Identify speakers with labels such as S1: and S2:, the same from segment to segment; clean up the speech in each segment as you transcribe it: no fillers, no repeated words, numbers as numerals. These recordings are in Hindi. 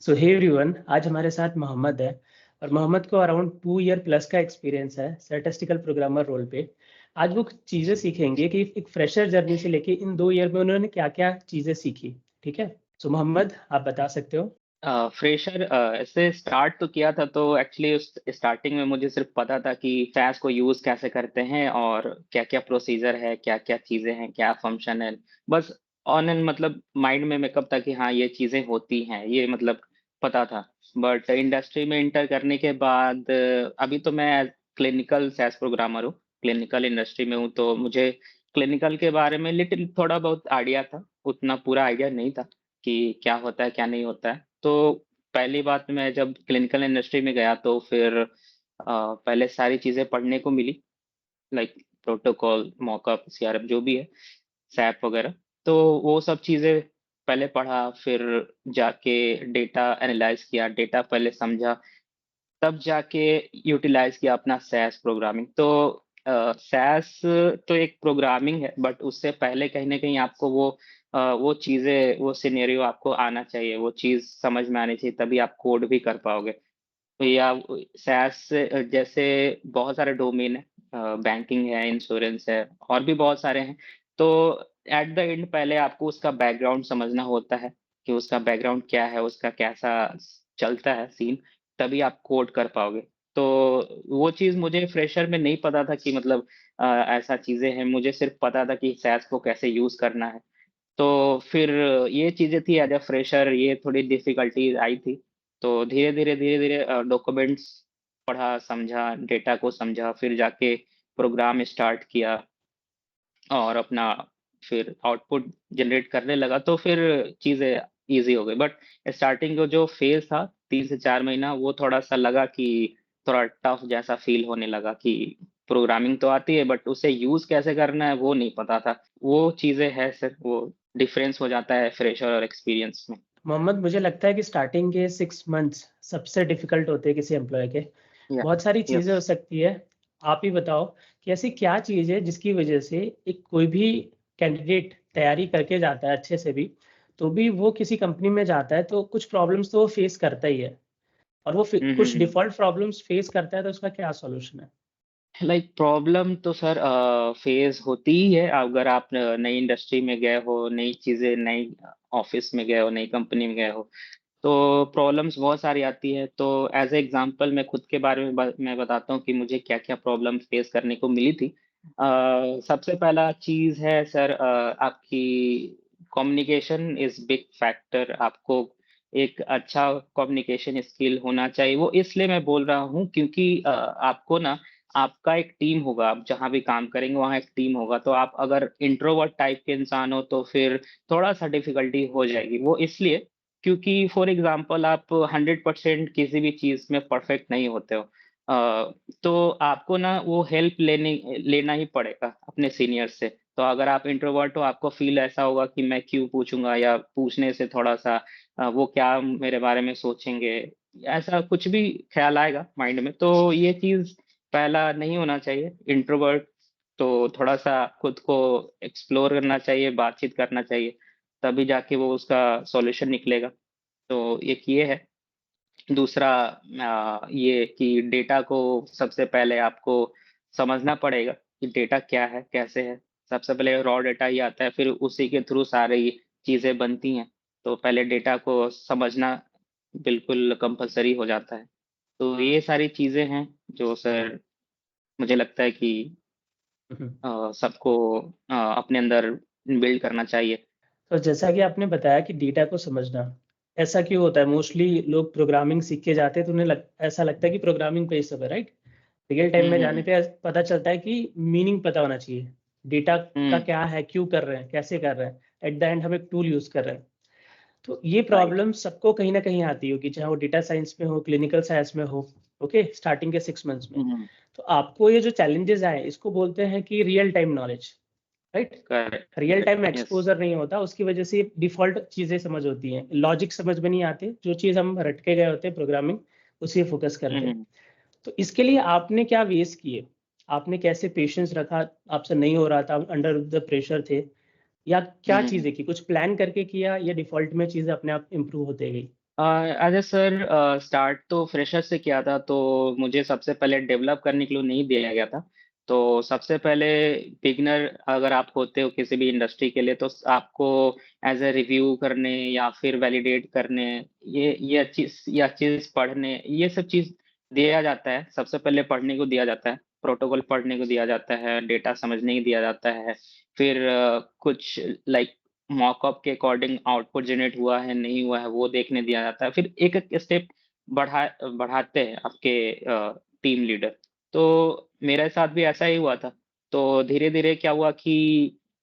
S1: सो हे एवरीवन, आज हमारे साथ मोहम्मद है और मोहम्मद को अराउंड 2 ईयर प्लस का एक्सपीरियंस है स्टैटिस्टिकल प्रोग्रामर रोल पे। आज वो कुछ चीज़ें सीखेंगे कि एक फ्रेशर जर्नी से लेके इन 2 ईयर में उन्होंने क्या क्या चीज़ें सीखी। ठीक है, सो मोहम्मद आप बता सकते हो।
S2: फ्रेशर ऐसे स्टार्ट तो किया था, तो एक्चुअली उस स्टार्टिंग में मुझे सिर्फ पता था कि सैस को यूज कैसे करते हैं और क्या क्या प्रोसीजर है, क्या क्या चीजें हैं, क्या फंक्शन है। बस ऑन एंड मतलब माइंड में मेकअप था कि हाँ ये चीजें होती हैं, ये मतलब पता था। बट इंडस्ट्री में इंटर करने के बाद अभी तो मैं क्लिनिकल सैस प्रोग्रामर हूँ, क्लिनिकल इंडस्ट्री में हूँ, तो मुझे क्लिनिकल के बारे में लिटिल थोड़ा बहुत आइडिया था, उतना पूरा आइडिया नहीं था कि क्या होता है, क्या नहीं होता है। तो पहली बात मैं जब क्लिनिकल इंडस्ट्री में गया तो फिर पहले सारी चीज़ें पढ़ने को मिली, लाइक प्रोटोकॉल, मॉकअप, सीआरएफ जो भी है, सैप वगैरह। तो वो सब चीज़ें पहले पढ़ा, फिर जाके डेटा एनालाइज़ किया, डेटा पहले समझा, तब जाके यूटिलाइज़ किया अपना सैस प्रोग्रामिंग। तो सैस तो एक प्रोग्रामिंग है, बट उससे पहले कहीं न कहीं आपको वो चीज़ें, वो सिनेरियो आपको आना चाहिए, वो चीज़ समझ में आनी चाहिए, तभी आप कोड भी कर पाओगे। तो या सैस से जैसे बहुत सारे डोमेन हैं, बैंकिंग है, इंश्योरेंस है, और भी बहुत सारे हैं। तो एट द एंड पहले आपको उसका बैकग्राउंड समझना होता है कि उसका बैकग्राउंड क्या है, उसका कैसा चलता है सीन, तभी आप कोड कर पाओगे। तो वो चीज़ मुझे फ्रेशर में नहीं पता था कि मतलब ऐसा चीज़ें हैं, मुझे सिर्फ पता था कि सैस को कैसे यूज़ करना है। तो फिर ये चीज़ें थी एज़ अ फ्रेशर, ये थोड़ी डिफ़िकल्टीज़ आई थी। तो धीरे-धीरे डॉक्यूमेंट्स पढ़ा, समझा, डेटा को समझा, फिर जाके प्रोग्राम स्टार्ट किया और अपना फिर आउटपुट जनरेट करने लगा, तो फिर चीज़ें ईज़ी हो गई। बट स्टार्टिंग का जो फ़ेज़ था 3 से 4 महीना, वो थोड़ा-सा लगा कि थोड़ा टफ़ जैसा फ़ील होने लगा कि प्रोग्रामिंग तो आती है बट उसे यूज़ कैसे करना है वो नहीं पता था। वो चीज़ें हैं सर, वो डिफ़रेंस हो जाता है फ्रेशर और एक्सपीरियंस में।
S1: मोहम्मद, मुझे लगता है कि स्टार्टिंग के 6 मंथ्स सबसे डिफिकल्ट होते हैं किसी एम्प्लॉय के।
S2: या
S1: बहुत सारी चीज़ें हो
S2: यस।
S1: सकती है। आप ही बताओ कि ऐसी क्या चीज़ है जिसकी वजह से एक कोई भी कैंडिडेट तैयारी करके जाता है अच्छे से भी, तो भी वो किसी कंपनी में जाता है तो कुछ प्रॉब्लम्स तो वो फेस करता ही है, और वो
S2: हुँ, हुँ,
S1: कुछ
S2: हुँ।
S1: डिफ़ॉल्ट प्रॉब्लम्स फेस करता है, तो उसका क्या सॉल्यूशन है?
S2: लाइक प्रॉब्लम तो सर फेस होती ही है अगर आप नई इंडस्ट्री में गए हो, नई चीज़ें, नई ऑफ़िस में गए हो, नई कंपनी में गए हो, तो प्रॉब्लम्स बहुत सारी आती है। तो एज़ ए एग्ज़ाम्पल मैं खुद के बारे में मैं बताता हूँ कि मुझे क्या-क्या प्रॉब्लम फेस करने को मिली थी। सबसे पहला चीज़ है सर, आपकी कम्युनिकेशन इज़ बिग फैक्टर। आपको एक अच्छा कम्युनिकेशन स्किल होना चाहिए। वो इसलिए मैं बोल रहा हूँ क्योंकि आपको ना, आपका एक टीम होगा, आप जहाँ भी काम करेंगे वहाँ एक टीम होगा, तो आप अगर इंट्रोवर्ट टाइप के इंसान हो तो फिर थोड़ा-सा डिफ़िकल्टी हो जाएगी। वो इसलिए क्योंकि फॉर एग्ज़ाम्पल आप 100% किसी भी चीज़ में परफ़ेक्ट नहीं होते हो। तो आपको ना वो हेल्प लेना ही पड़ेगा अपने सीनियर से। तो अगर आप इंट्रोवर्ट हो, आपको फ़ील ऐसा होगा कि मैं क्यों पूछूँगा, या पूछने से थोड़ा-सा वो क्या मेरे बारे में सोचेंगे, ऐसा कुछ भी ख़्याल आएगा माइंड में। तो ये चीज़ पहला नहीं होना चाहिए। इंट्रोवर्ट तो थोड़ा-सा खुद को एक्सप्लोर करना चाहिए, बातचीत करना चाहिए, तभी जाके वो उसका सॉल्यूशन निकलेगा। तो एक ये है। दूसरा ये कि डेटा को सबसे पहले आपको समझना पड़ेगा कि डेटा क्या है, कैसे है। सबसे पहले रॉ डेटा ही आता है, फिर उसी के थ्रू सारी चीज़ें बनती हैं। तो पहले डेटा को समझना बिल्कुल कंपल्सरी हो जाता है। तो ये सारी चीज़ें हैं जो सर मुझे लगता है कि
S1: हुँ, हुँ।
S2: सबको अपने अंदर बिल्ड करना चाहिए।
S1: तो जैसा कि आपने बताया कि डेटा को समझना, ऐसा क्यों होता है? मोस्टली लोग प्रोग्रामिंग सीख के जाते हैं तो उन्हें ऐसा लगता है कि प्रोग्रामिंग पे ही सब है, राइट? रियल टाइम
S2: हुँ,
S1: में
S2: हुँ,
S1: जाने
S2: हुँ।
S1: पे पता चलता है कि मीनिंग पता होना चाहिए। डेटा का
S2: हुँ,
S1: क्या है, क्यों कर रहे हैं, कैसे कर रहे हैं? एट द एंड हम एक टूल यूज़ कर रहे हैं। तो ये
S2: राइट।
S1: प्रॉब्लम सबको कहीं न कहीं आती होगी, चाहे वो डेटा साइंस में हो, क्लिनिकल साइंस में हो, ओके? स्टार्टिंग के 6 मंथ्स में।
S2: हुँ, हुँ।
S1: तो आपको ये जो चैलेंजेज़ आए, इसको बोलते हैं कि real time knowledge, right?
S2: Correct,
S1: real
S2: correct,
S1: time
S2: yes.
S1: Exposure नहीं होता, उसकी वजह से डिफ़ॉल्ट चीज़ें समझ होती हैं। लॉजिक समझ में नहीं आते, जो चीज़ हम रट के गए होते हैं प्रोग्रामिंग, उसी पे फ़ोकस
S2: हुँ,
S1: करते हैं।
S2: हुँ।
S1: तो इसके लिए आपने क्या वेज़ किए? आपने कैसे पेशेंस रखा? आपसे नहीं हो रहा था, अंडर द प्रेशर थे, या
S2: हुँ,
S1: क्या
S2: हुँ, हुँ।
S1: चीज़ें की? कुछ प्लान करके किया या डिफ़ॉल्ट में चीज़ें अपने आप इम्प्रूव होते गई?
S2: एज ए सर, स्टार्ट तो फ्रेशर से किया था, तो मुझे सबसे पहले डेवलप करने के लिए नहीं दिया गया था। तो सबसे पहले बिगिनर अगर आप होते हो किसी भी इंडस्ट्री के लिए, तो आपको एज ए रिव्यू करने या फिर वैलिडेट करने, ये चीज पढ़ने, ये सब चीज दिया जाता है। सबसे पहले पढ़ने को दिया जाता है, प्रोटोकॉल पढ़ने को दिया जाता है, डेटा समझने को दिया जाता है। फिर कुछ लाइक मॉकअप के अकॉर्डिंग आउटपुट जनरेट हुआ है, नहीं हुआ है, वो देखने दिया जाता है। फिर एक-एक स्टेप बढ़ाते हैं आपके टीम लीडर। तो मेरे साथ भी ऐसा ही हुआ था। तो धीरे-धीरे क्या हुआ कि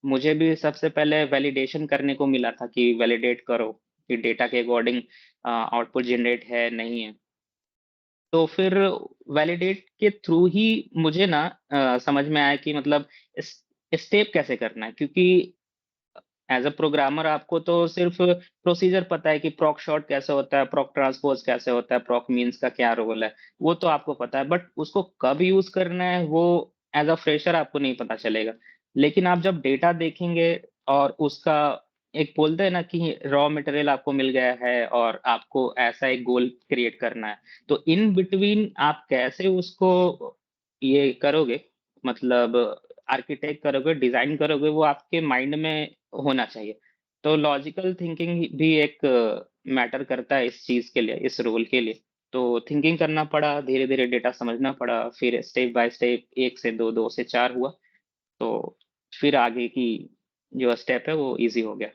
S2: मुझे भी सबसे पहले वैलिडेशन करने को मिला था कि वैलिडेट करो कि डेटा के अकॉर्डिंग आउटपुट जनरेट है, नहीं है। तो फिर वैलिडेट के थ्रू ही मुझे ना समझ में आया कि मतलब इस स्टेप कैसे करना है, क्योंकि एज़ अ प्रोग्रामर आपको तो सिर्फ़ प्रोसीजर पता है कि प्रॉक शॉर्ट कैसे होता है, प्रॉक ट्रांसपोज़ कैसे होता है, प्रॉक मीन्स का क्या रोल है, वो तो आपको पता है, बट उसको कब यूज़ करना है, वो एज़ अ फ्रेशर आपको नहीं पता चलेगा। लेकिन आप जब डेटा देखेंगे और उसका एक बोलते हैं ना कि रॉ मटेरियल आपको मिल गया है और आपको ऐसा एक गोल क्रिएट करना है, तो इन बिटवीन आप कैसे उसको ये करोगे, मतलब आर्किटेक्ट करोगे, डिज़ाइन करोगे, वो आपके माइंड में होना चाहिए। तो लॉजिकल थिंकिंग भी एक मैटर करता है इस चीज़ के लिए, इस रोल के लिए। तो थिंकिंग करना पड़ा, धीरे-धीरे डेटा समझना पड़ा, फिर स्टेप बाय स्टेप 1 से 2, 2 से 4 हुआ, तो फिर आगे की जो स्टेप है वो ईज़ी हो गया।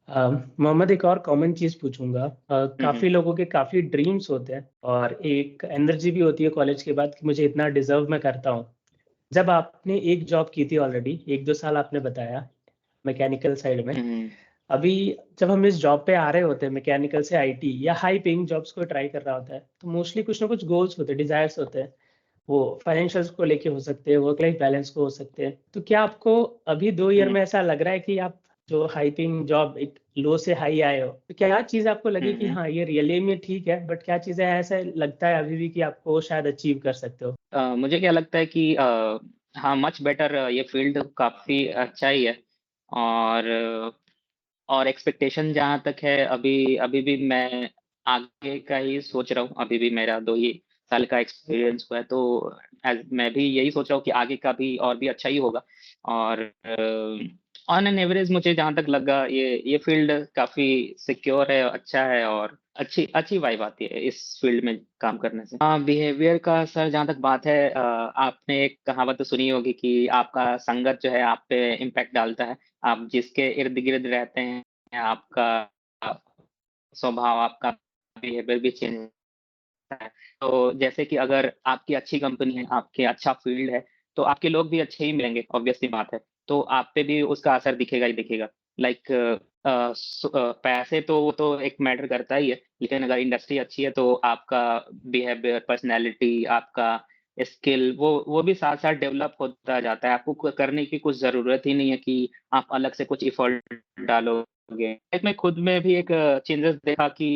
S1: मोहम्मद, एक और कॉमन चीज़ पूछूँगा।
S2: हुँ, हुँ।
S1: काफ़ी लोगों के काफ़ी ड्रीम्स होते हैं और एक एनर्जी भी होती है कॉलेज के बाद कि मुझे इतना डिज़र्व मैं करता हूँ। जब आपने एक जॉब की थी ऑलरेडी, 1-2 साल आपने बताया मैकेनिकल साइड में।
S2: हुँ, हुँ।
S1: अभी जब हम इस जॉब पे आ रहे होते हैं मैकेनिकल से आईटी या हाई पेइंग जॉब्स को ट्राई कर रहा होता है, तो मोस्टली कुछ ना कुछ गोल्स होते हैं, डिज़ायर्स होते हैं। वो फाइनेंशियल्स को लेके हो सकते हैं, वर्क लाइफ बैलेंस को हो सकते हैं। तो क्या आपको अभी 2 ईयर
S2: हुँ,
S1: में ऐसा लग रहा है कि आप जो हाई पेइंग जॉब एक लो से हाई आए हो, तो क्या चीज़ आपको लगी
S2: हुँ,
S1: कि
S2: हुँ।
S1: हाँ, ये रियली में ठीक है, बट क्या चीज़ें ऐसा लगता है अभी भी कि आपको शायद अचीव कर सकते हो?
S2: मुझे क्या लगता है कि हाँ, मच बेटर, ये फ़ील्ड काफ़ी अच्छा ही है। और एक्सपेक्टेशन जहाँ तक है, अभी अभी भी मैं आगे का ही सोच रहा हूँ। अभी भी मेरा 2 ही साल का एक्सपीरियंस हुआ है, तो मैं भी यही सोच रहा हूँ कि आगे का भी और भी अच्छा ही होगा। और ऑन एन एवरेज मुझे जहाँ तक लगा, ये फ़ील्ड काफ़ी सिक्योर है, अच्छा है और अच्छी अच्छी वाइब आती है इस फ़ील्ड में काम करने से। हाँ, बिहेवियर का सर जहाँ तक बात है, आपने एक कहावत तो सुनी होगी कि आपका संगत जो है आप पे इम्पैक्ट डालता है। आप जिसके इर्द-गिर्द रहते हैं, आपका स्वभाव, आपका बिहेवियर भी चेंज होता है। तो जैसे कि अगर आपकी अच्छी कंपनी है, आपके अच्छा फ़ील्ड है, तो आपके लोग भी अच्छे ही मिलेंगे, ऑब्वियस सी बात है। तो आप पे भी उसका असर दिखेगा ही दिखेगा। लाइक पैसे तो वो तो एक मैटर करता ही है, लेकिन अगर इंडस्ट्री अच्छी है, तो आपका बिहेवियर, पर्सनैलिटी, आपका स्किल, वो भी साथ-साथ डेवलप होता जाता है। आपको करने की कुछ ज़रूरत ही नहीं है कि आप अलग से कुछ एफर्ट डालोगे। लाइक मैं खुद में भी एक चेंजेस देखा कि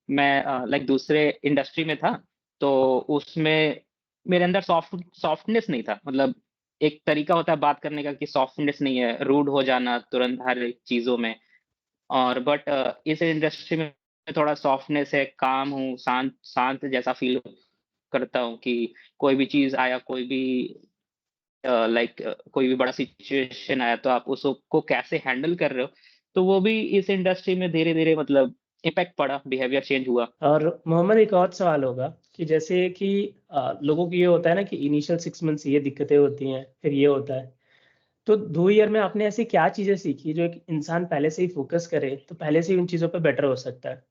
S2: मैं लाइक दूसरे इंडस्ट्री में था, तो उसमें मेरे अंदर सॉफ्टनेस नहीं था। मतलब एक तरीका होता है बात करने का कि सॉफ्टनेस नहीं है, रूड हो जाना तुरंत हर एक चीज़ों में। और बट इस इंडस्ट्री में थोड़ा सॉफ्टनेस है, काम हूँ, शांत शांत जैसा फ़ील करता हूँ कि कोई भी चीज़ आया, कोई भी लाइक कोई भी बड़ा सिचुएशन आया, तो आप उसको कैसे हैंडल कर रहे हो, तो वो भी इस इंडस्ट्री में धीरे-धीरे मतलब इम्पैक्ट पड़ा, बिहेवियर चेंज हुआ।
S1: और मोहम्मद, एक और सवाल होगा कि जैसे कि लोगों को ये होता है ना कि इनिशियल 6 मंथ्स ये दिक्कतें होती हैं, फिर ये होता है। तो 2 ईयर में आपने ऐसी क्या चीज़ें सीखी जो एक इंसान पहले से ही फ़ोकस करे, तो पहले से ही उन चीज़ों पे बेटर हो सकता है?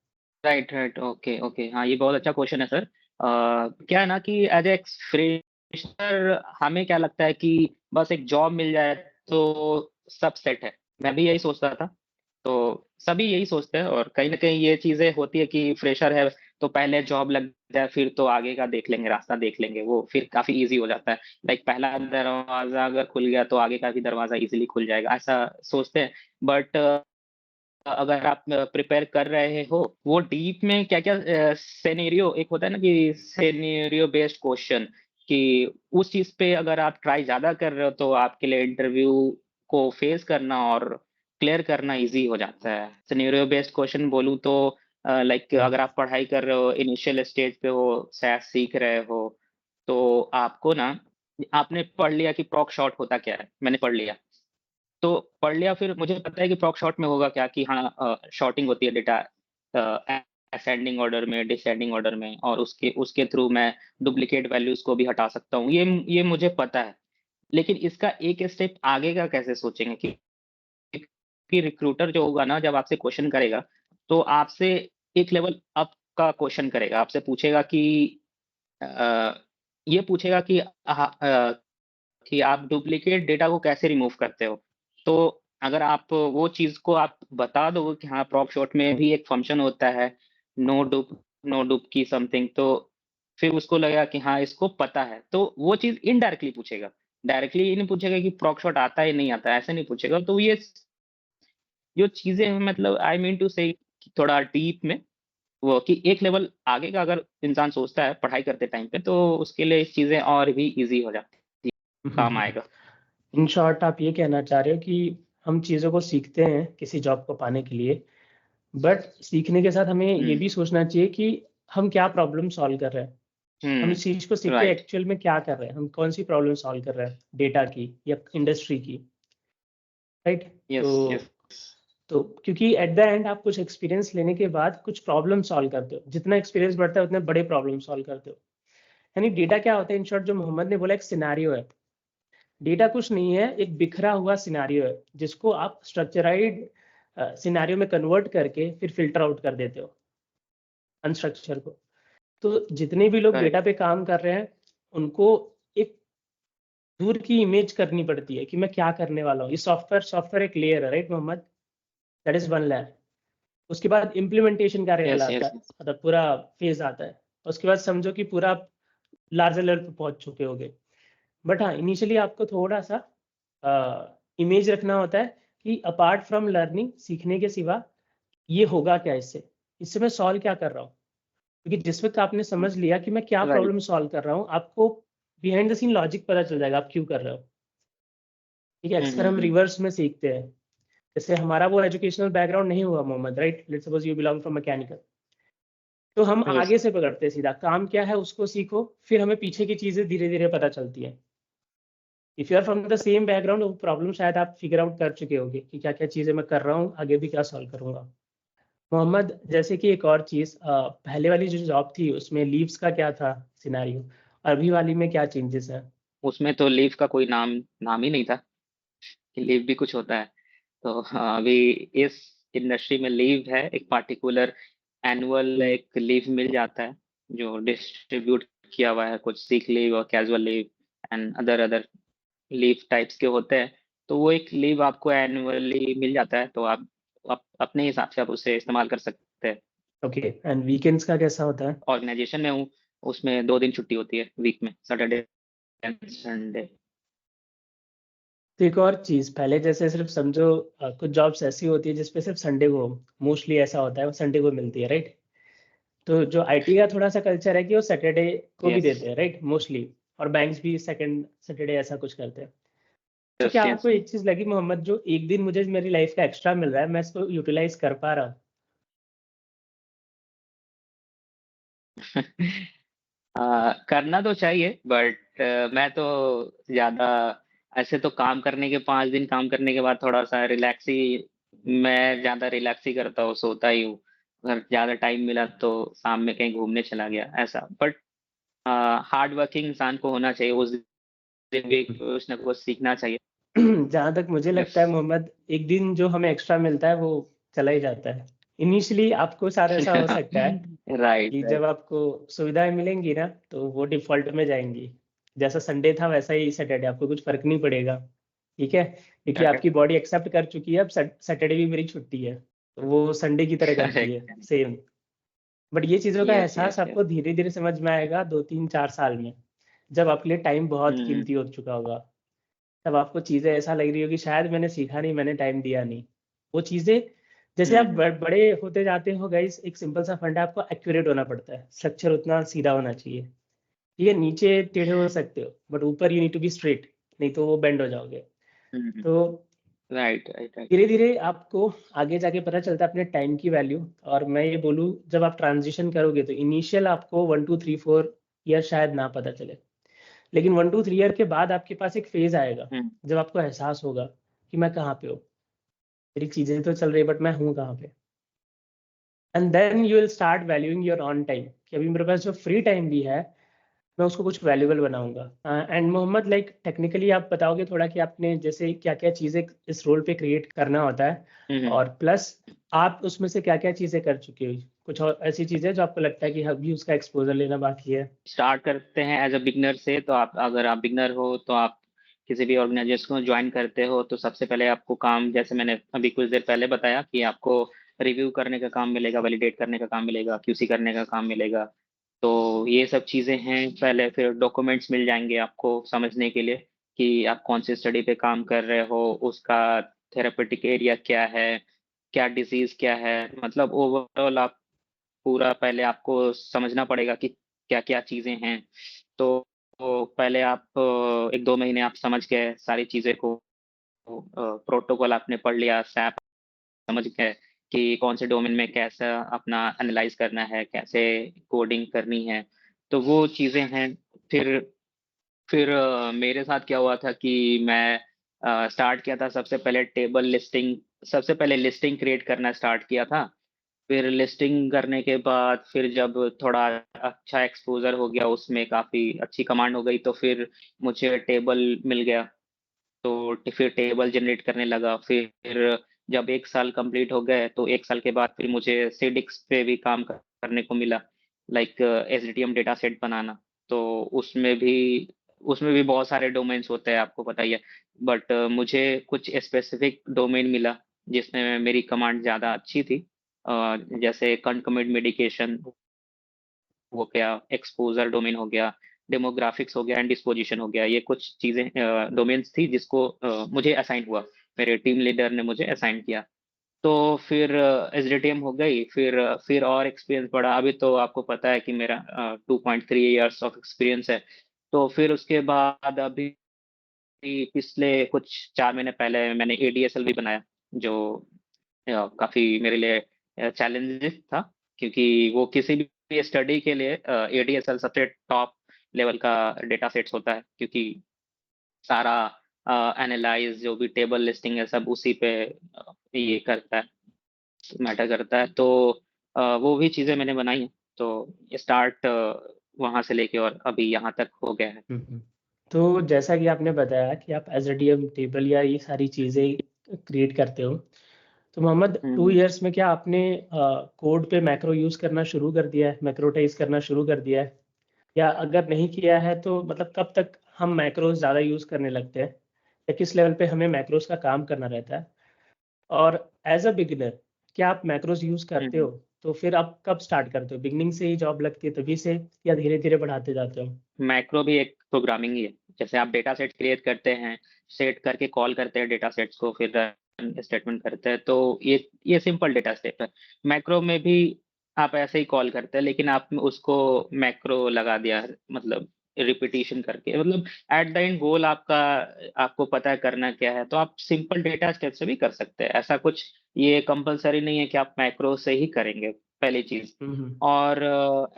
S2: Right, right. Okay, okay. हाँ, ये बहुत अच्छा क्वेश्चन है सर। क्या है ना कि एज़ ए फ्रेशर हमें क्या लगता है कि बस एक जॉब मिल जाए तो सब सेट है। मैं भी यही सोचता था। तो सभी यही सोचते हैं और कहीं न कहीं ये चीज़ें होती है कि फ्रेशर है तो पहले जॉब लग जाए, फिर तो आगे का देख लेंगे, रास्ता देख लेंगे, वो फिर काफ़ी ईज़ी हो जाता है। लाइक पहला दरवाज़ा अगर खुल गया तो आगे का भी दरवाज़ा ईज़िली खुल जाएगा, ऐसा सोचते हैं। बट अगर आप प्रिपेयर कर रहे हो, वो डीप में क्या-क्या सिनेरियो एक होता है ना कि सिनेरियो बेस्ड क्वेश्चन, कि उस चीज़ पे अगर आप ट्राई ज़्यादा कर रहे हो, तो आपके लिए इंटरव्यू को फेस करना और क्लियर करना ईज़ी हो जाता है। सिनेरियो बेस्ड क्वेश्चन बोलूँ तो लाइक अगर आप पढ़ाई कर रहे हो, इनिशियल स्टेज पे हो, शायद सीख रहे हो, तो आपको ना आपने पढ़ लिया कि प्रॉक शॉट होता क्या है, मैंने पढ़ लिया। तो पढ़ लिया फिर मुझे पता है कि प्रॉक शॉट में होगा क्या कि हाँ शॉर्टिंग होती है डेटा असेंडिंग ऑर्डर में, डिसेंडिंग ऑर्डर में और उसके उसके थ्रू मैं डुप्लीकेट वैल्यूज़ को भी हटा सकता हूँ। ये मुझे पता है। लेकिन इसका एक स्टेप आगे का कैसे सोचेंगे कि रिक्रूटर जो होगा ना जब आपसे क्वेश्चन करेगा, तो आपसे एक लेवल अप का क्वेश्चन करेगा। आपसे पूछेगा कि अ, ये पूछेगा कि आप डुप्लीकेट डेटा को कैसे रिमूव करते हो? तो अगर आप वो चीज़ को आप बता दो कि हाँ, प्रॉप शॉट में भी एक फंक्शन होता है, नो डुप की समथिंग तो फिर उसको लगेगा कि हाँ, इसको पता है। तो वो चीज़ इनडायरेक्टली पूछेगा। डायरेक्टली ये नहीं पूछेगा कि प्रॉप शॉट आता है, नहीं आता है, ऐसे नहीं पूछेगा। तो ये जो चीज़ें हैं मतलब आई मीन टू से थोड़ा डीप में वो कि एक लेवल आगे का अगर इंसान सोचता है पढ़ाई करते टाइम पे, तो उसके लिए चीज़ें और भी ईज़ी हो जाती काम आएगा।
S1: इन शॉर्ट आप ये कहना चाह रहे हो कि हम चीज़ों को सीखते हैं किसी जॉब को पाने के लिए, बट सीखने के साथ हमें ये
S2: हुँ,
S1: भी सोचना चाहिए कि हम क्या प्रॉब्लम सॉल्व कर रहे हैं। हम इस चीज़ को सीख के
S2: राइट।
S1: एक्चुअल में क्या कर रहे हैं, हम कौन-सी प्रॉब्लम सॉल्व कर रहे हैं, डेटा की या इंडस्ट्री की, राइट?
S2: Yes, yes.
S1: तो क्योंकि एट द एंड आप कुछ एक्सपीरियंस लेने के बाद कुछ प्रॉब्लम सॉल्व करते हो। जितना एक्सपीरियंस बढ़ता है उतने बड़े प्रॉब्लम सॉल्व करते हो। यानी डेटा क्या होता है इन शॉर्ट जो मोहम्मद ने बोला एक सिनेरियो है। डेटा कुछ नहीं है, एक बिखरा हुआ सिनेरियो है, जिसको आप स्ट्रक्चराइज़्ड सिनेरियो में कन्वर्ट करके फिर फ़िल्टर आउट कर देते हो, अनस्ट्रक्चर को। तो जितने भी लोग डेटा
S2: करेक्ट।
S1: पे काम कर रहे हैं, उनको एक दूर की इमेज करनी पड़ती है कि मैं क्या करने वाला हूँ। ये सॉफ्टवेयर एक लेयर है, right Mohammad? That is one layer. उसके बाद इम्प्लीमेंटेशन का लेयर
S2: यस,
S1: आता
S2: यस,
S1: है,
S2: यस।
S1: मतलब पूरा फ़ेज़ आता है। उसके बाद समझो कि पूरा लार्जर लेवल पे पहुँच चुके होगे। बट हाँ, इनिशियली आपको थोड़ा-सा इमेज रखना होता है कि अपार्ट फ्रॉम लर्निंग सीखने के सिवा ये होगा क्या इससे? इससे मैं सॉल्व क्या कर रहा हूँ? क्योंकि जिस वक़्त आपने
S2: हुँ,
S1: समझ लिया कि मैं क्या
S2: राइट।
S1: प्रॉब्लम सॉल्व कर रहा हूँ, आपको बिहाइंड द सीन लॉजिक पता चल जाएगा आप क्यों कर रहे हो। ठीक है?
S2: हुँ,
S1: अक्सर
S2: हुँ,
S1: हम
S2: हुँ।
S1: रिवर्स में सीखते हैं। जैसे हमारा वो एजुकेशनल बैकग्राउंड नहीं हुआ Mohammad, right? Let's suppose you belong from mechanical. तो हम
S2: यस,
S1: आगे से पकड़ते हैं सीधा, काम क्या है उसको सीखो, फिर हमें पीछे की चीज़ें धीरे-धीरे पता चलती हैं। If you are from the same background वो प्रॉब्लम शायद आप फिगर आउट कर चुके होंगे कि क्या-क्या चीज़ें मैं कर रहा हूँ, आगे भी क्या सॉल्व करूँगा। मोहम्मद जैसे कि एक और चीज़ पहले वाली जो जॉब थी उसमें लीव्स का क्या था सिनेरियो? अभी वाली में क्या चेंजेस हैं?
S2: उसमें तो लीव का कोई नाम नाम ही नहीं था कि लीव भी कुछ होता है। तो हाँ, अभी इस इंडस्ट्री में लीव है, एक पार्टिकुलर एनुअल एक लीव मिल जाता है, जो डिस्ट्रीब्यूट किया हुआ है, कुछ सिक लीव और casual leave and other leave types के होते हैं। तो वो एक लीव आपको एनुअली मिल जाता है, तो आप अपने हिसाब से आप उसे इस्तेमाल कर सकते हैं।
S1: ओके एंड वीकेंड्स का कैसा होता है?
S2: ऑर्गनाइज़ेशन में हूँ, उसमें 2 दिन छुट्टी होती है वीक में, सैटरडे एंड संडे।
S1: तो एक और चीज़ पहले जैसे सिर्फ़ समझो कुछ जॉब्स ऐसी होती है जिस पे सिर्फ़ संडे को मोस्टली ऐसा होता है, वो संडे को मिलती है, राइट? तो जो आईटी का थोड़ा-सा कल्चर है कि वो सैटरडे को भी
S2: यस,
S1: देते हैं, राइट? मोस्टली और बैंक्स भी सेकंड सैटरडे ऐसा कुछ करते हैं। तो
S2: यस,
S1: क्या
S2: यस।
S1: आपको एक चीज़ लगी मोहम्मद जो एक दिन मुझे मेरी लाइफ़ का एक्स्ट्रा मिल रहा है, मैं इसको यूटिलाइज़ कर पा रहा हूँ?
S2: करना तो चाहिए बट मैं तो ज़्यादा ऐसे तो काम करने के 5 दिन काम करने के बाद थोड़ा-सा रिलैक्स ही मैं ज़्यादा रिलैक्स ही करता हूँ, सोता ही हूँ। अगर ज़्यादा टाइम मिला तो शाम में कहीं घूमने चला गया, ऐसा। बट हार्ड वर्किंग इंसान को होना चाहिए, उस दिन भी कुछ ना कुछ सीखना चाहिए।
S1: जहाँ तक मुझे
S2: यस।
S1: लगता है मोहम्मद, एक दिन जो हमें एक्स्ट्रा मिलता है वो चला ही जाता है। इनिशियली आपके साथ ऐसा हो सकता है
S2: राइट,
S1: कि
S2: राइट।
S1: जब आपको सुविधाएँ मिलेंगी ना, तो वो डिफ़ॉल्ट में जाएँगी। जैसा संडे था वैसा ही सैटरडे, आपको कुछ फ़र्क नहीं पड़ेगा, ठीक है? क्योंकि आपकी
S2: करेक्ट,
S1: बॉडी एक्सेप्ट कर चुकी है अब सैटरडे भी मेरी छुट्टी है, तो वो संडे की तरह करती है,
S2: करेक्ट।
S1: सेम। बट ये चीज़ों का
S2: यस,
S1: एहसास
S2: यस, यस।
S1: आपको धीरे-धीरे समझ में आएगा 2, 3, 4 साल में, जब आपके लिए टाइम बहुत
S2: हुँ,
S1: कीमती हो चुका होगा। तब आपको चीज़ें ऐसा लग रही होगी शायद मैंने सीखा नहीं, मैंने टाइम दिया नहीं। वो चीज़ें जैसे
S2: हुँ,
S1: आप
S2: हुँ।
S1: बड़े होते जाते हो गाइस, एक सिंपल सा फंडा है आपको एक्यूरेट होना पड़ता है। स्ट्रक्चर उतना सीधा होना चाहिए। ठीक है, नीचे टेढ़े हो सकते हो, बट ऊपर you need to be straight, नहीं तो वो बेंड हो जाओगे।
S2: हुँ, हुँ।
S1: तो
S2: राइट, राइट, राइट।
S1: धीरे-धीरे आपको आगे जाके पता चलता है अपने टाइम की वैल्यू। और मैं ये बोलूँ, जब आप ट्रांज़िशन करोगे तो इनिशियल आपको 1, 2, 3, 4 ईयर शायद ना पता चले। लेकिन 1, 2, 3 ईयर के बाद आपके पास एक फ़ेज़ आएगा,
S2: हुँ,
S1: जब आपको एहसास होगा कि मैं कहाँ पे हूँ। मेरी चीज़ें तो चल रही है बट मैं हूँ कहाँ पे? And then you will start valuing your own time कि अभी मेरे पास जो फ्री टाइम भी है, मैं उसको कुछ वैल्यूएबल बनाऊँगा। एंड मोहम्मद, लाइक टेक्निकली आप बताओगे थोड़ा कि आपने जैसे क्या-क्या चीज़ें इस रोल पे क्रिएट करना होता है,
S2: हुँ, हुँ।
S1: और प्लस आप उसमें से क्या-क्या चीज़ें कर चुके हो? कुछ और ऐसी चीज़ें जो आपको लगता है कि अभी उसका एक्सपोज़र लेना बाकी है?
S2: स्टार्ट करते हैं एज़ अ बिगिनर से, तो आप अगर आप बिगिनर हो तो आप किसी भी ऑर्गेनाइज़ेशन को जॉइन करते हो तो सबसे पहले आपको काम, जैसे मैंने अभी कुछ देर पहले बताया, कि आपको रिव्यू करने का काम मिलेगा, वैलिडेट करने का काम मिलेगा, क्यूसी करने का काम मिलेगा। तो ये सब चीज़ें हैं पहले, फिर डॉक्यूमेंट्स मिल जाएँगे आपको समझने के लिए कि आप कौन सी स्टडी पे काम कर रहे हो, उसका थेरेपेटिक एरिया क्या है, क्या डिज़ीज़ क्या है, मतलब ओवरऑल आप पूरा पहले आपको समझना पड़ेगा कि क्या-क्या चीज़ें हैं। तो पहले आप 1-2 महीने आप समझ गए सारी चीज़ें को, प्रोटोकॉल आपने पढ़ लिया, सैप समझ गए कि कौन से डोमेन में कैसा अपना एनालाइज़ करना है, कैसे कोडिंग करनी है, तो वो चीज़ें हैं। फिर मेरे साथ क्या हुआ था कि मैं स्टार्ट किया था सबसे पहले टेबल लिस्टिंग, सबसे पहले लिस्टिंग क्रिएट करना स्टार्ट किया था। फिर लिस्टिंग करने के बाद फिर जब थोड़ा अच्छा एक्सपोज़र हो गया, उसमें काफ़ी अच्छी कमांड हो गई, तो फिर मुझे टेबल मिल गया। तो फिर टेबल जनरेट करने लगा। फिर जब 1 साल कंप्लीट हो गए, तो 1 साल के बाद फिर मुझे सिडिक्स पे भी काम करने को मिला, लाइक एसडीटीएम डेटा सेट बनाना। तो उसमें भी बहुत सारे डोमेन्स होते हैं, आपको पता ही है। बट मुझे कुछ स्पेसिफिक डोमेन मिला, जिसमें मेरी कमांड ज़्यादा अच्छी थी। जैसे कंकमिट मेडिकेशन हो गया, एक्सपोज़र डोमेन हो गया, डेमोग्राफिक्स हो गया एंड डिस्पोज़िशन हो गया। ये कुछ चीज़ें डोमेन्स थी जिसको मुझे असाइन हुआ। मेरे टीम लीडर ने मुझे असाइन किया। तो फिर एसडीटीएम हो गई, फिर और एक्सपीरियंस बढ़ा। अभी तो आपको पता है कि मेरा 2.3 इयर्स ऑफ एक्सपीरियंस है। तो फिर उसके बाद अभी पिछले कुछ 4 महीने पहले मैंने एडीएसएल भी बनाया, जो काफ़ी मेरे लिए चैलेंजेस था, क्योंकि वो किसी भी स्टडी के लिए एडीएसएल सबसे टॉप लेवल का डेटा सेट्स होता है, क्योंकि सारा एनालाइज़ जो भी टेबल लिस्टिंग है सब उसी पे ये करता है, मैटर करता है। तो वो भी चीज़ें मैंने बनाई हैं। तो स्टार्ट वहाँ से लेके और अभी यहाँ तक हो गया है।
S1: हुँ, हुँ। तो जैसा कि आपने बताया कि आप एसडीएम टेबल या ये सारी चीज़ें क्रिएट करते हो। तो मोहम्मद,
S2: हुँ,
S1: 2
S2: हुँ।
S1: इयर्स में क्या आपने कोड पे मैक्रो यूज़ करना शुरू कर दिया है, मैक्रोटाइज़ करना शुरू कर दिया है? या अगर नहीं किया है तो मतलब कब तक हम मैक्रोज़ ज़्यादा यूज़ करने लगते हैं? या किस लेवल पे हमें मैक्रोज़ का काम करना रहता है? और एज़ अ बिगिनर क्या आप मैक्रोज़ यूज़
S2: हुँ,
S1: करते हो?
S2: हुँ।
S1: तो फिर आप कब स्टार्ट करते हो? बिगिनिंग से ही जॉब लगती है तभी से, या धीरे-धीरे बढ़ाते जाते हो?
S2: मैक्रो भी एक प्रोग्रामिंग ही है। जैसे आप डेटा सेट क्रिएट करते हैं, सेट करके कॉल करते हैं डेटा सेट्स को, फिर रन स्टेटमेंट करते हैं, तो ये सिंपल डेटा स्टेप है। मैक्रो में भी आप ऐसे ही कॉल करते हैं, लेकिन आपने उसको मैक्रो लगा दिया है, मतलब रिपिटिशन करके, मतलब एट द एंड गोल आपका, आपको पता है करना क्या है, तो आप सिंपल डेटा स्टेप से भी कर सकते हैं। ऐसा कुछ ये कंपल्सरी नहीं है कि आप मैक्रो से ही करेंगे, पहली चीज़।
S1: हुँ, हुँ।
S2: और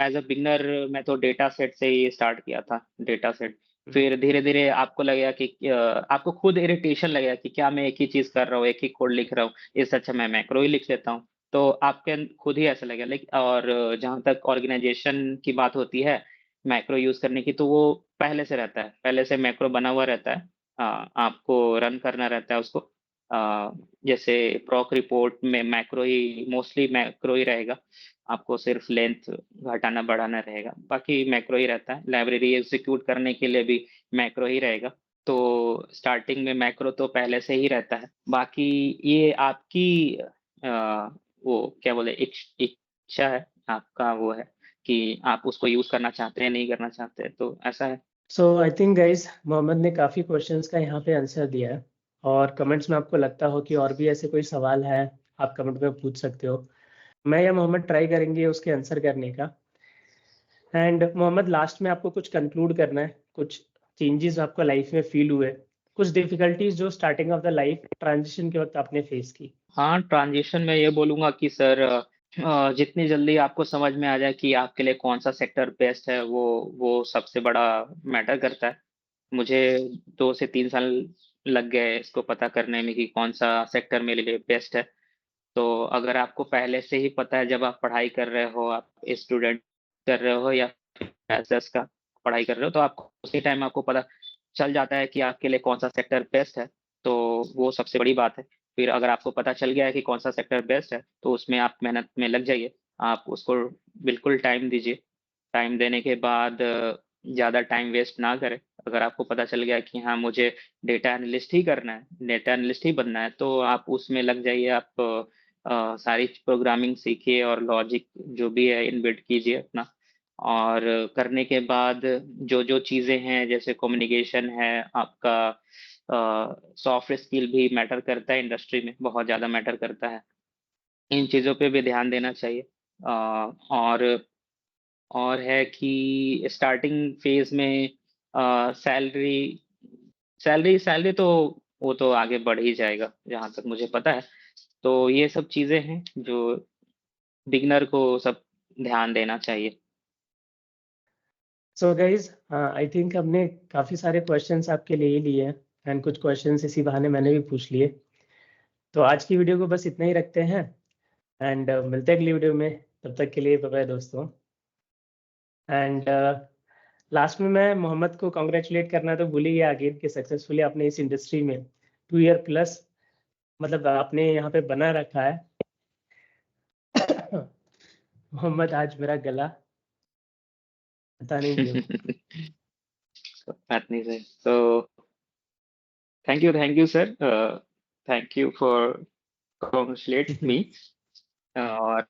S2: एज़ अ बिगिनर मैं तो डेटा सेट से ही स्टार्ट किया था, डेटा सेट।
S1: हुँ,
S2: फिर धीरे-धीरे आपको लगेगा कि आपको खुद इरिटेशन लगेगा कि क्या मैं एक ही चीज़ कर रहा हूँ, एक ही कोड लिख रहा हूँ, इससे अच्छा मैं मैक्रो ही लिख लेता हूँ। तो आपके खुद ही ऐसा लगेगा, और जहाँ तक ऑर्गेनाइज़ेशन की बात होती है, मैक्रो यूज़ करने की, तो वो पहले से रहता है, पहले से मैक्रो बना हुआ रहता है। आपको रन करना रहता है उसको। अ, जैसे प्रॉक रिपोर्ट में मैक्रो ही, मोस्टली मैक्रो ही रहेगा। आपको सिर्फ लेंथ घटाना बढ़ाना रहेगा, बाकी मैक्रो ही रहता है। लाइब्रेरी एग्ज़ीक्यूट करने के लिए भी मैक्रो ही रहेगा। तो स्टार्टिंग में मैक्रो तो पहले से ही रहता है। बाकी ये आपकी वो क्या बोले, इच्छा है, आपका वो है कि आप उसको यूज़ करना चाहते हैं, नहीं करना चाहते, तो ऐसा है।
S1: सो आई थिंक गाइज़, मोहम्मद ने काफ़ी क्वेश्चन्स का यहाँ पे आंसर दिया है, और कमेंट्स में आपको लगता हो कि और भी ऐसे कोई सवाल है, आप कमेंट में पूछ सकते हो। मैं या मोहम्मद ट्राई करेंगे उसके आंसर करने का। एंड मोहम्मद, लास्ट में आपको कुछ कंक्लूड करना है? कुछ चेंजेस आपको लाइफ में फ़ील हुए? कुछ डिफिकल्टीज जो starting of the life transition के वक्त आपने फेस की?
S2: हाँ, ट्रांजिशन में ये बोलूँगा कि सर जितनी जल्दी आपको समझ में आ जाए कि आपके लिए कौन-सा सेक्टर बेस्ट है, वो सबसे बड़ा मैटर करता है। मुझे 2 से 3 साल लग गए इसको पता करने में कि कौन-सा सेक्टर मेरे लिए बेस्ट है। तो अगर आपको पहले से ही पता है जब आप पढ़ाई कर रहे हो, आप स्टूडेंट कर रहे हो या फ्रेशर्स का पढ़ाई कर रहे हो, तो आपको उसी टाइम आपको पता चल जाता है कि आपके लिए कौन-सा सेक्टर बेस्ट है, तो वो सबसे बड़ी बात है। फिर अगर आपको पता चल गया है कि कौन-सा सेक्टर बेस्ट है, तो उसमें आप मेहनत में लग जाइए। आप उसको बिल्कुल टाइम दीजिए। टाइम देने के बाद ज़्यादा टाइम वेस्ट ना करें। अगर आपको पता चल गया कि हाँ, मुझे डेटा एनालिस्ट ही करना है, डेटा एनालिस्ट ही बनना है, तो आप उसमें लग जाइए। आप सारी प्रोग्रामिंग सीखिए और लॉजिक जो भी है इनबिल्ट कीजिए अपना। और करने के बाद जो-जो चीज़ें हैं जैसे कम्युनिकेशन है, आपका सॉफ्ट स्किल भी मैटर करता है इंडस्ट्री में, बहुत ज़्यादा मैटर करता है। इन चीज़ों पे भी ध्यान देना चाहिए। और है कि स्टार्टिंग फ़ेज़ में सैलरी सैलरी सैलरी तो वो तो आगे बढ़ ही जाएगा, जहाँ तक मुझे पता है। तो ये सब चीज़ें हैं जो बिगिनर को सब ध्यान देना चाहिए।
S1: सो गाइज, आई थिंक हमने काफ़ी सारे क्वेश्चंस आपके ले ही लिए हैं एंड कुछ क्वेश्चंस इसी बहाने मैंने भी पूछ लिए। तो आज की वीडियो को बस इतना ही रखते हैं एंड मिलते हैं अगली वीडियो में। तब तक के लिए बाय बाय दोस्तों। एंड लास्ट में मैं मोहम्मद को कॉन्ग्रेचुलेट करना तो भूल ही गया आगे कि सक्सेसफुली आपने इस इंडस्ट्री में 2 ईयर प्लस मतलब आपने यहाँ पे बना रखा है। मोहम्मद आज मेरा गला पता नहीं क्यों।
S2: बात नहीं सर। तो thank you sir. Thank you for congratulate me. और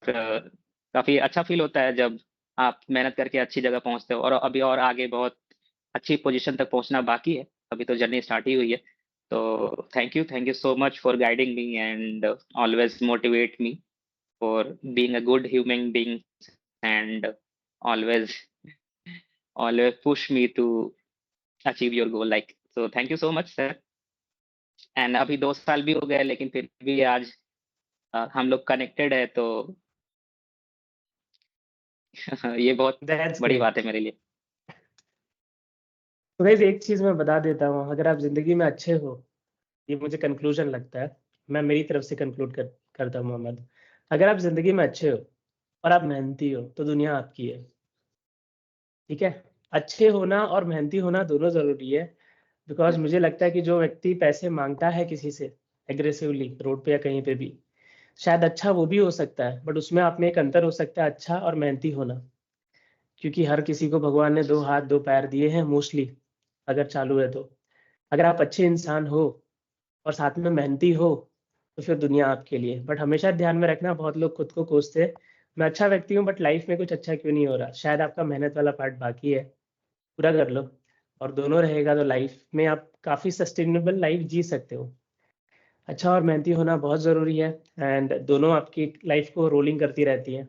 S2: काफ़ी अच्छा फ़ील होता है जब आप मेहनत करके अच्छी जगह पहुँचते हो और अभी और आगे बहुत अच्छी पोज़ीशन तक पहुँचना बाकी है। अभी तो जर्नी स्टार्ट ही हुई है। तो thank you so much for guiding me and always motivate me for being a good human being and always always push me to achieve your goal like. So thank you so much sir. And अभी 2 साल भी हो गए लेकिन फिर भी आज हम लोग कनेक्टेड है तो ये बहुत
S1: दैट्स
S2: बड़ी
S1: ग्रेट।
S2: बात है मेरे लिए।
S1: तो गाइस एक चीज़ मैं बता देता हूँ, अगर आप ज़िंदगी में अच्छे हो, ये मुझे कंक्लूजन लगता है, मैं मेरी तरफ से कंक्लूड करता हूँ मोहम्मद। अगर आप ज़िंदगी में अच्छे हो और आप मेहनती हो तो दुनिया आपकी है। ठीक है? अच्छे होना और मेहनती होना दोनों ज़रूरी है। बिकॉज़ मुझे लगता है कि जो व्यक्ति पैसे माँगता है किसी से एग्रेसिवली रोड पे या कहीं पे भी, शायद अच्छा वो भी हो सकता है, बट उसमें आप में एक अंतर हो सकता है अच्छा और मेहनती होना। क्योंकि हर किसी को भगवान ने 2 हाथ 2 पैर दिए हैं मोस्टली, अगर चालू है तो। अगर आप अच्छे इंसान हो और साथ में मेहनती हो, तो फिर दुनिया आपके लिए। बट हमेशा ध्यान में रखना, बहुत लोग खुद को कोसते हैं, मैं अच्छा व्यक्ति हूँ बट लाइफ में कुछ अच्छा क्यों नहीं हो रहा? शायद आपका मेहनत वाला पार्ट बाकी है, पूरा कर लो और दोनों रहेगा तो लाइफ में आप काफ़ी सस्टेनेबल लाइफ जी सकते हो। अच्छा और मेहनती होना बहुत ज़रूरी है एंड दोनों आपकी लाइफ को रोलिंग करती रहती हैं।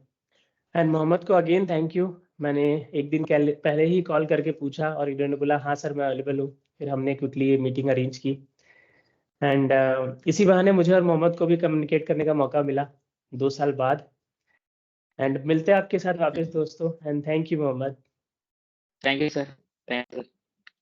S1: एंड मोहम्मद को अगेन थैंक यू। मैंने एक दिन पहले ही कॉल करके पूछा और इन्होंने बोला हाँ सर मैं अवेलेबल हूँ। फिर हमने क्विकली ये मीटिंग अरेंज की एंड इसी बहाने मुझे और मोहम्मद को भी कम्युनिकेट करने का मौका मिला 2 साल बाद। एंड मिलते हैं आपके साथ वापस दोस्तों and thank you Mohammad.
S2: Thank you sir. Thank you.